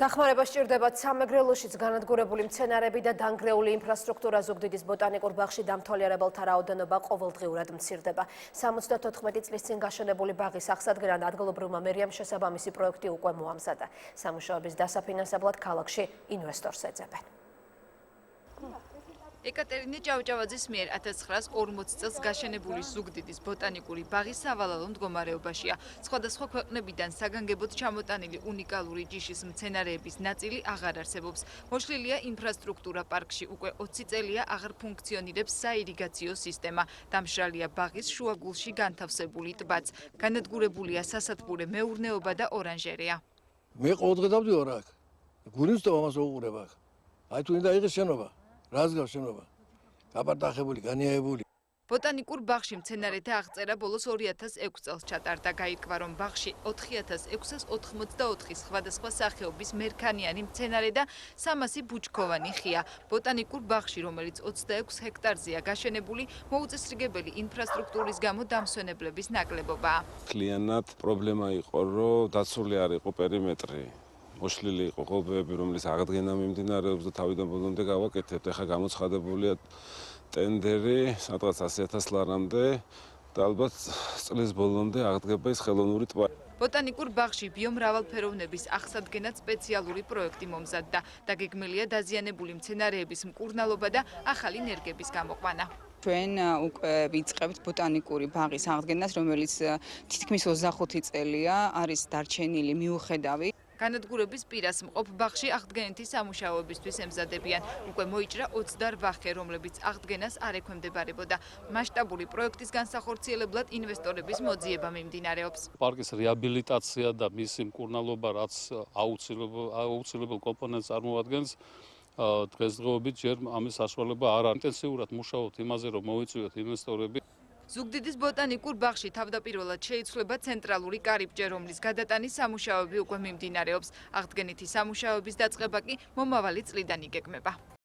დახმარება სჭირდებათ სამეგრელოშიც განადგურებული მცენარეები და დანგრეული ინფრასტრუქტურა. ზუგდიდის ბოტანიკურ ბაღში დამთვალიერებელთა რაოდენობა ყოველდღიურად მცირდება. 74 წლის წინ გაშენებული ბაღის აღსადგენად ადგილობრივმა მერიამ შესაბამისი პროექტი უკვე მოამზადა. სამუშაოების დასაფინანსებლად ქალაქში ინვესტორს ეძებენ. ეკატერინე ჭავჭავაძის მიერ 1940 წელს გაშენებული ზუგდიდის ბოტანიკური ბაღი სავალალო მდგომარეობაშია. სხვადასხვა ქვეყნებიდან საგანგებოდ ჩამოტანილი უნიკალური ჯიშის მცენარეების ნაწილი აღარ არსებობს. მოშლილია ინფრასტრუქტურა პარკში, უკვე 20 წელია აღარ ფუნქციონირებს საირიგაციო სისტემა. დამშრალია ბაღის შუაგულში განთავსებული ტბაც. განადგურებულია სასათბურე მეურნეობა და ორანჟერეა. მე ყოველდღე დავდივარ აქ. გურინს და ამას უყურებ აქ. აი თუ უნდა იყოს შენობა. რას გავს შენობა? გაპარტახებული, განიაებული. ბოტანიკურ ბაღში მცენარეთა აღწერა ბოლოს 2006 წელს ჩატარდა. გაირკვა, რომ ბაღში 4684 სხვადასხვა სახეობის მერქანიანი მცენარე და 300 ბუჩქოვანი ხეა. ბოტანიკურ ბაღში, რომელიც 26 ჰექტარზეა გაშენებული, მოუწესრიგებელი ინფრასტრუქტურის გამო დამსვენებლების ნაკლებობაა. Კლიენტად პრობლემა იყო, რომ დაცული არ იყო პერიმეტრი. მოშლილი იყო ყობეები, რომლის აღდგენა მიმდინარეობს და თავიდან ბოლომდე გავაკეთებთ. ეხლა გამოცხადებულია ტენდერი, სადღაც 100.000 ლარამდე და ალბათ წლის ბოლომდე აღდგება ის ხელოვნური ტბა. ბოტანიკურ ბაღში ბიომრავალფეროვნების აღსადგენად სპეციალური პროექტი მომზადდა. დაგეგმილია დაზიანებული მცენარეების მკურნალობა და ახალი ნერგების გამოყვანა. ჩვენ უკვე ვიწყებთ ბოტანიკური ბაღის აღდგენას, რომელიც თითქმის 25 წელია არის დარჩენილი მიუხედავი. განადგურების პირას მყოფ ბაღში აღდგენითი სამუშაოებისთვის ემზადებიან. უკვე მოიჭრა 28 ხე, რომლებიც აღდგენას არ ექვემდებარებოდა. მასშტაბური პროექტის განსახორციელებლად ინვესტორების მოძიება მიმდინარეობს. პარკის რეაბილიტაცია და მისი მკურნალობა, რაც აუცილებელ კომპონენტს წარმოადგენს, დღესდღეობით ჯერ ამის საშუალება არ არის. ინტენსიურად მუშაობთ იმაზე, რომ მოვიწვიოთ ინვესტორები. ზუგდიდის ბოტანიკურ ბაღში თავდაპირველად შეიცვლება ცენტრალური კარიბჭე, რომლის გადატანის სამუშაოები უკვე მიმდინარეობს. აღდგენითი სამუშაოების დაწყება კი მომავალი წლიდან იგეგმება.